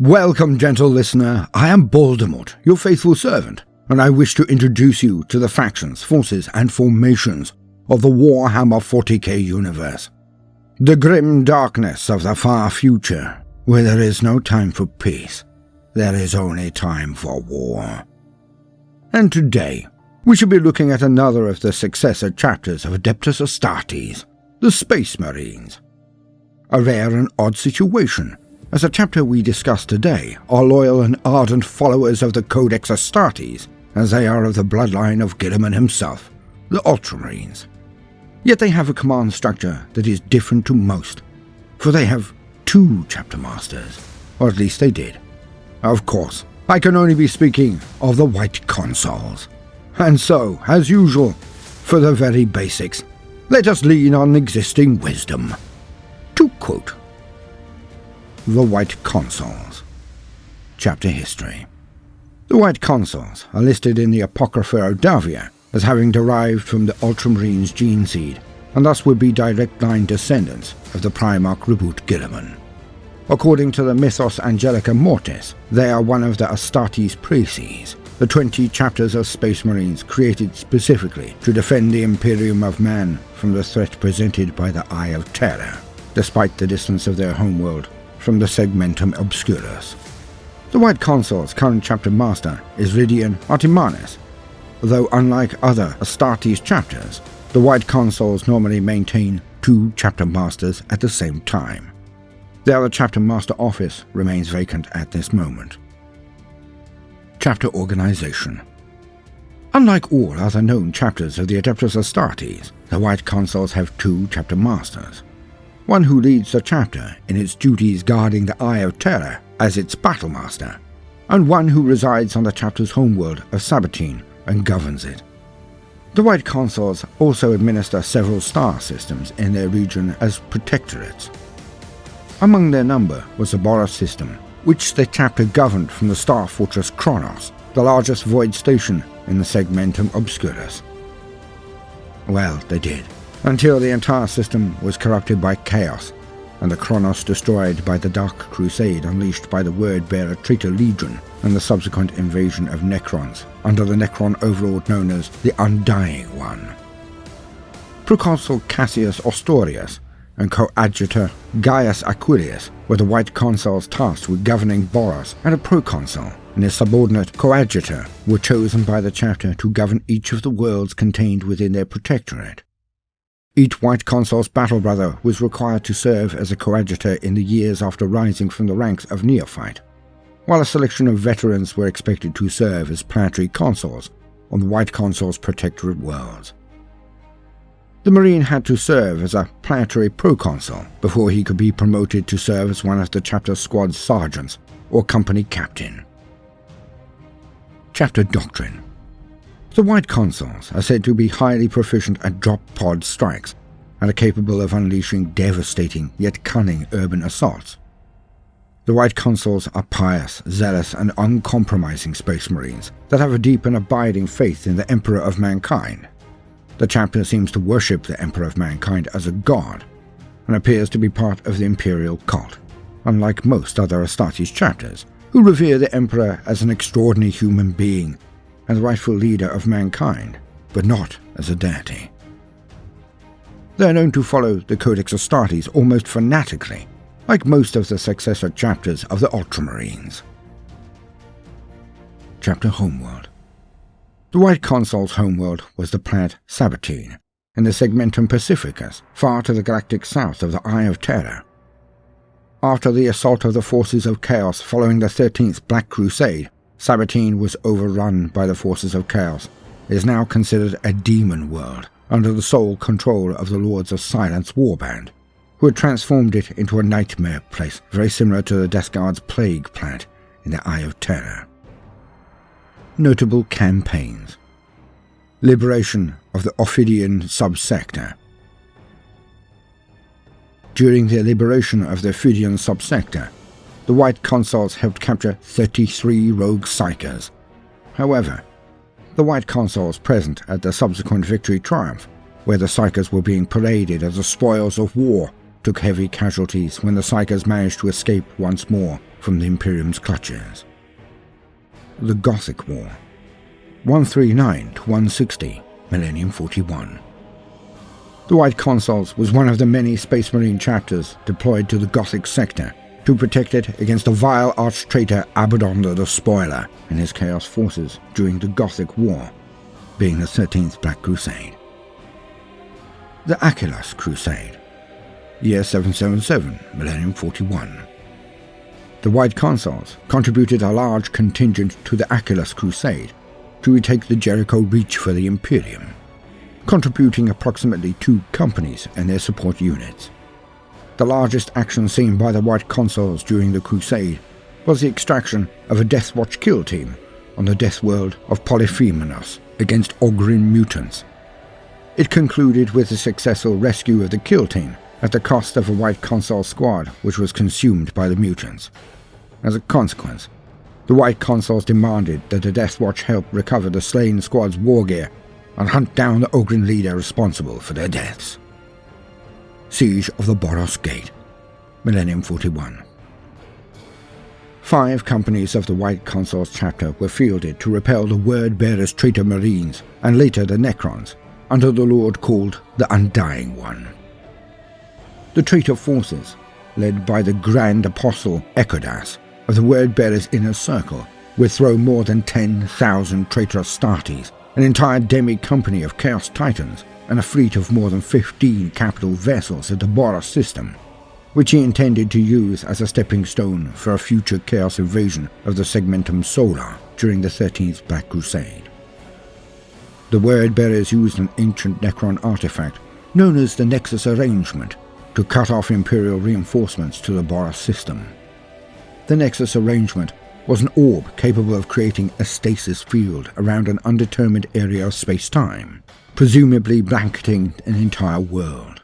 Welcome, gentle listener. I am Voldemort, your faithful servant, and I wish to introduce you to the factions, forces, and formations of the Warhammer 40k universe. The grim darkness of the far future, where there is no time for peace, there is only time for war. And today, we shall be looking at another of the successor chapters of Adeptus Astartes, the Space Marines. A rare and odd situation, as the chapter we discuss today are loyal and ardent followers of the Codex Astartes, as they are of the bloodline of Guilliman himself, the Ultramarines. Yet they have a command structure that is different to most, for they have 2 chapter masters, or at least they did. Of course, I can only be speaking of the White Consuls. And so, as usual, for the very basics, let us lean on existing wisdom. To quote, the White Consuls. Chapter History. The White Consuls are listed in the Apocrypha of Davia as having derived from the Ultramarines gene seed, and thus would be direct line descendants of the Primarch Reboot Guilliman. According to the Mythos Angelica Mortis, they are one of the Astartes Praeses, the 20 chapters of Space Marines created specifically to defend the Imperium of Man from the threat presented by the Eye of Terror, despite the distance of their homeworld from the Segmentum Obscurus. The White Consul's current chapter master is Ridian Artimanes, though unlike other Astartes chapters, the White Consuls normally maintain 2 chapter masters at the same time. The other chapter master office remains vacant at this moment. Chapter Organization. Unlike all other known chapters of the Adeptus Astartes, the White Consuls have 2 chapter masters. One who leads the chapter in its duties guarding the Eye of Terror as its battlemaster, and one who resides on the chapter's homeworld of Sabatine and governs it. The White Consuls also administer several star systems in their region as protectorates. Among their number was the Boros system, which the chapter governed from the star fortress Kronos, the largest void station in the Segmentum Obscurus. Well, they did, until the entire system was corrupted by chaos, and the Kronos destroyed by the Dark Crusade unleashed by the word-bearer Traitor Legion and the subsequent invasion of Necrons under the Necron overlord known as the Undying One. Proconsul Cassius Ostorius and Coadjutor Gaius Aquilius were the White Consuls tasked with governing Boros, and a proconsul and his subordinate coadjutor were chosen by the chapter to govern each of the worlds contained within their protectorate. Each White Consul's battle brother was required to serve as a coadjutor in the years after rising from the ranks of neophyte, while a selection of veterans were expected to serve as planetary consuls on the White Consul's protectorate worlds. The Marine had to serve as a planetary proconsul before he could be promoted to serve as one of the chapter squad's sergeants or company captain. Chapter Doctrine. The White Consuls are said to be highly proficient at drop-pod strikes and are capable of unleashing devastating yet cunning urban assaults. The White Consuls are pious, zealous, and uncompromising Space Marines that have a deep and abiding faith in the Emperor of Mankind. The chapter seems to worship the Emperor of Mankind as a god, and appears to be part of the Imperial cult, unlike most other Astartes chapters, who revere the Emperor as an extraordinary human being and the rightful leader of mankind, but not as a deity. They are known to follow the Codex Astartes almost fanatically, like most of the successor chapters of the Ultramarines. Chapter Homeworld. The White Consul's homeworld was the planet Sabatine, in the Segmentum Pacificus, far to the galactic south of the Eye of Terror. After the assault of the forces of Chaos following the 13th Black Crusade, Sabatine was overrun by the forces of Chaos. It is now considered a demon world, under the sole control of the Lords of Silence warband, who had transformed it into a nightmare place, very similar to the Death Guard's plague planet in the Eye of Terror. Notable campaigns. Liberation of the Ophidian subsector. During the liberation of the Ophidian subsector, the White Consuls helped capture 33 rogue psychers. However, the White Consuls present at the subsequent victory triumph, where the psychers were being paraded as the spoils of war took heavy casualties when the Psychers managed to escape once more from the Imperium's clutches. The Gothic War, 139 to 160, Millennium 41. The White Consuls was one of the many Space Marine chapters deployed to the Gothic sector to protect it against the vile arch-traitor Abaddon the Spoiler and his Chaos forces during the Gothic War, being the 13th Black Crusade. The Achilles Crusade, year 777, Millennium 41. The White Consuls contributed a large contingent to the Achilles Crusade to retake the Jericho Reach for the Imperium, contributing approximately 2 companies and their support units. The largest action seen by the White Consuls during the Crusade was the extraction of a Death Watch kill team on the death world of Polyphemus against Ogryn mutants. It concluded with the successful rescue of the kill team at the cost of a White Consul squad which was consumed by the mutants. As a consequence, the White Consuls demanded that the Death Watch help recover the slain squad's war gear and hunt down the Ogryn leader responsible for their deaths. Siege of the Boros Gate, Millennium 41. 5 companies of the White Consuls chapter were fielded to repel the Word-Bearer's traitor Marines and later the Necrons, under the lord called the Undying One. The traitor forces, led by the Grand Apostle Ekodas of the Word-Bearer's inner circle, would throw more than 10,000 traitor Astartes, an entire demi-company of Chaos Titans, and a fleet of more than 15 capital vessels at the Boros system, which he intended to use as a stepping stone for a future Chaos invasion of the Segmentum Solar during the 13th Black Crusade. The Word-Bearers used an ancient Necron artifact known as the Nexus Arrangement to cut off Imperial reinforcements to the Boros system. The Nexus Arrangement was an orb capable of creating a stasis field around an undetermined area of space-time, presumably blanketing an entire world.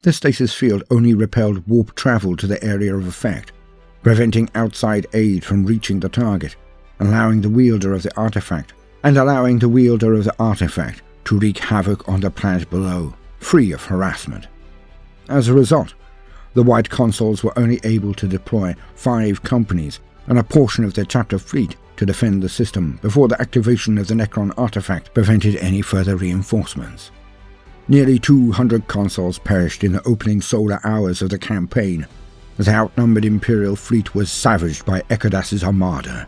The stasis field only repelled warp travel to the area of effect, preventing outside aid from reaching the target, allowing the wielder of the artifact to wreak havoc on the planet below, free of harassment. As a result, the White Consuls were only able to deploy 5 companies and a portion of their chapter fleet to defend the system before the activation of the Necron artifact prevented any further reinforcements. Nearly 200 consuls perished in the opening solar hours of the campaign as the outnumbered Imperial fleet was savaged by Ekadas's armada.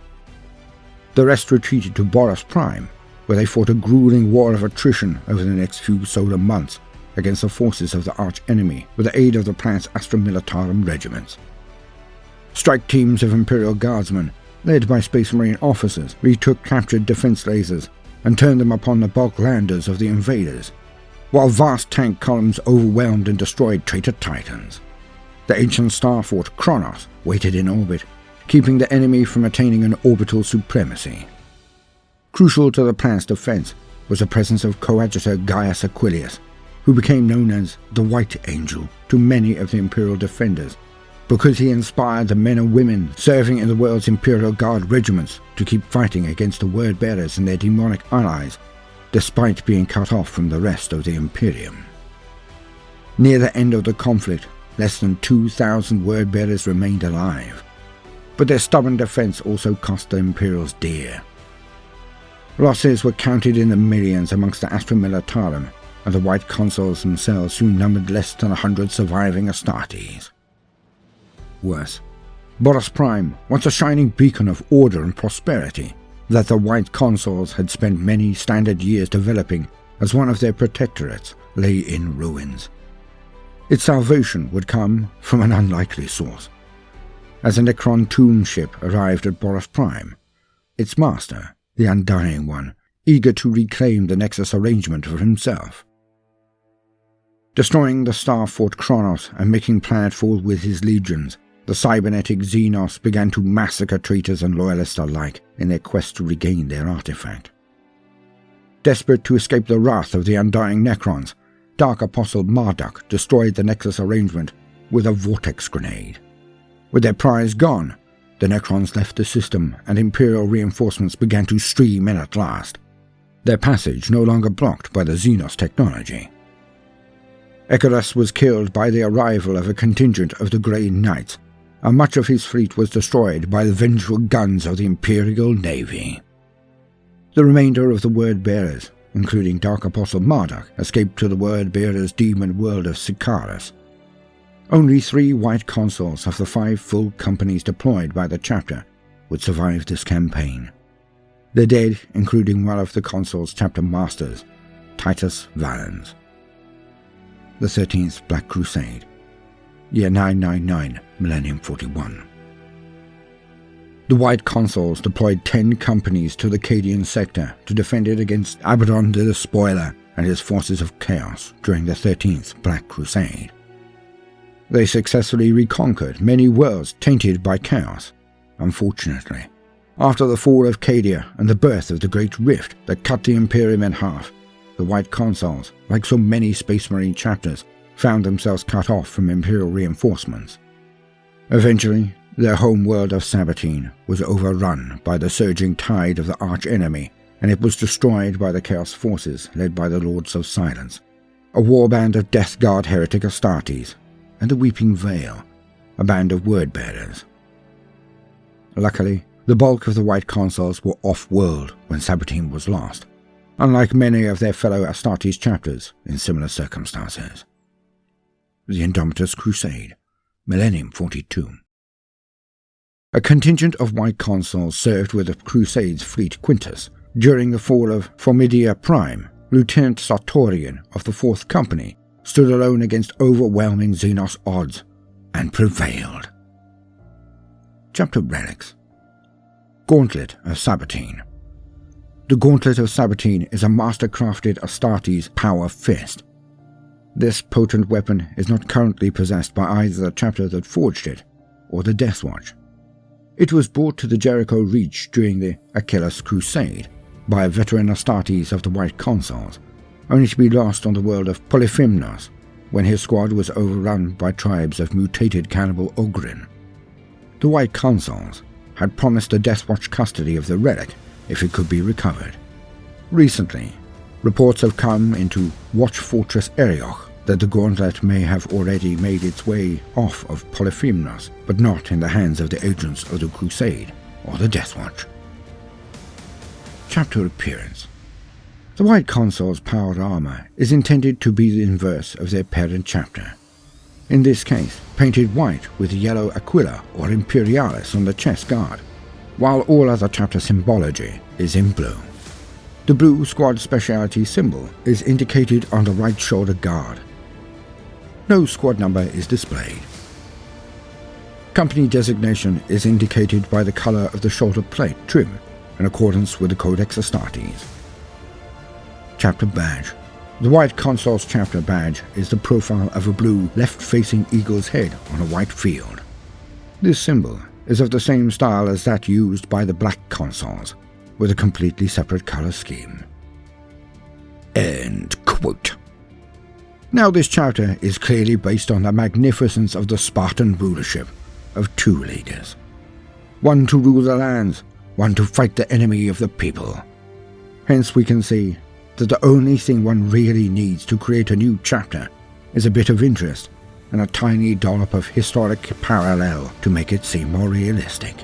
The rest retreated to Boros Prime, where they fought a grueling war of attrition over the next few solar months against the forces of the arch-enemy with the aid of the planet's Astra Militarum regiments. Strike teams of Imperial Guardsmen, led by Space Marine officers, retook captured defense lasers and turned them upon the bulk landers of the invaders, while vast tank columns overwhelmed and destroyed traitor Titans. The ancient star fort Kronos waited in orbit, keeping the enemy from attaining an orbital supremacy. Crucial to the planet's defense was the presence of Coadjutor Gaius Aquilius, who became known as the White Angel to many of the Imperial defenders, because he inspired the men and women serving in the world's Imperial Guard regiments to keep fighting against the Word-Bearers and their demonic allies, despite being cut off from the rest of the Imperium. Near the end of the conflict, less than 2,000 Word-Bearers remained alive, but their stubborn defense also cost the Imperials dear. Losses were counted in the millions amongst the Astra Militarum, and the White Consuls themselves soon numbered less than 100 surviving Astartes. Worse, Boros Prime, once a shining beacon of order and prosperity that the White Consuls had spent many standard years developing as one of their protectorates, lay in ruins. Its salvation would come from an unlikely source. As a Necron tomb ship arrived at Boros Prime, its master, the Undying One, eager to reclaim the Nexus Arrangement for himself. Destroying the star fort Kronos and making planetfall with his legions, the cybernetic Xenos began to massacre traitors and loyalists alike in their quest to regain their artifact. Desperate to escape the wrath of the undying Necrons, Dark Apostle Marduk destroyed the Nexus Arrangement with a vortex grenade. With their prize gone, the Necrons left the system and Imperial reinforcements began to stream in at last, their passage no longer blocked by the Xenos technology. Icarus was killed by the arrival of a contingent of the Grey Knights, and much of his fleet was destroyed by the vengeful guns of the Imperial Navy. The remainder of the Word-Bearers, including Dark Apostle Marduk, escaped to the Word-Bearers' demon world of Sikaris. Only 3 White Consuls of the 5 full companies deployed by the chapter would survive this campaign. The dead, including one of the Consul's chapter masters, Titus Valens. The 13th Black Crusade, year 999, Millennium 41. The White Consuls deployed 10 companies to the Cadian sector to defend it against Abaddon the Despoiler and his forces of chaos during the 13th Black Crusade. They successfully reconquered many worlds tainted by chaos. Unfortunately, after the fall of Cadia and the birth of the Great Rift that cut the Imperium in half, the White Consuls, like so many Space Marine chapters, found themselves cut off from Imperial reinforcements. Eventually, their homeworld of Sabatine was overrun by the surging tide of the arch-enemy, and it was destroyed by the Chaos forces led by the Lords of Silence, a warband of Death Guard heretic Astartes, and the Weeping Veil, a band of Word-Bearers. Luckily, the bulk of the White Consuls were off-world when Sabatine was lost, unlike many of their fellow Astartes chapters in similar circumstances. The Indomitus Crusade, Millennium 42. A contingent of White Consuls served with the Crusade's fleet Quintus. During the fall of Formidia Prime, Lieutenant Sartorian of the 4th Company stood alone against overwhelming Xenos odds, and prevailed. Chapter Relics. Gauntlet of Sabatine. The Gauntlet of Sabatine is a master-crafted Astartes power fist. This potent weapon is not currently possessed by either the chapter that forged it or the Death Watch. It was brought to the Jericho Reach during the Achilles Crusade by a veteran Astartes of the White Consuls, only to be lost on the world of Polyphemnos when his squad was overrun by tribes of mutated cannibal Ogrin. The White Consuls had promised the Death Watch custody of the relic if it could be recovered. Recently, reports have come into Watch Fortress Erioch that the gauntlet may have already made its way off of Polyphemnos, but not in the hands of the agents of the Crusade or the Death Watch. Chapter Appearance. The White Consul's powered armor is intended to be the inverse of their parent chapter. In this case, painted white with yellow Aquila or Imperialis on the chest guard, while all other chapter symbology is in blue. The blue squad specialty symbol is indicated on the right shoulder guard. No squad number is displayed. Company designation is indicated by the color of the shoulder plate trim in accordance with the Codex Astartes. Chapter Badge. The White Consul's chapter badge is the profile of a blue left-facing eagle's head on a white field. This symbol is of the same style as that used by the Black Consuls, with a completely separate color scheme. End quote. Now this chapter is clearly based on the magnificence of the Spartan rulership of 2 leaders. One to rule the lands, one to fight the enemy of the people. Hence we can see that the only thing one really needs to create a new chapter is a bit of interest and a tiny dollop of historic parallel to make it seem more realistic.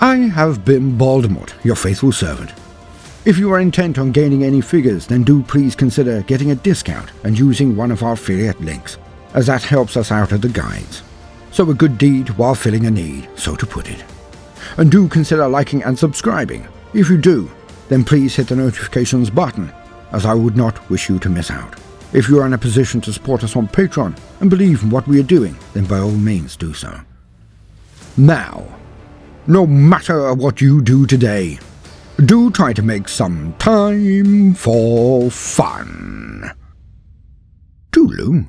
I have been Baldemort, your faithful servant. If you are intent on gaining any figures, then do please consider getting a discount and using one of our affiliate links, as that helps us out at the guides. So a good deed while filling a need, so to put it. And do consider liking and subscribing. If you do, then please hit the notifications button, as I would not wish you to miss out. If you are in a position to support us on Patreon and believe in what we are doing, then by all means do so. Now, no matter what you do today, do try to make some time for fun. Toodaloo.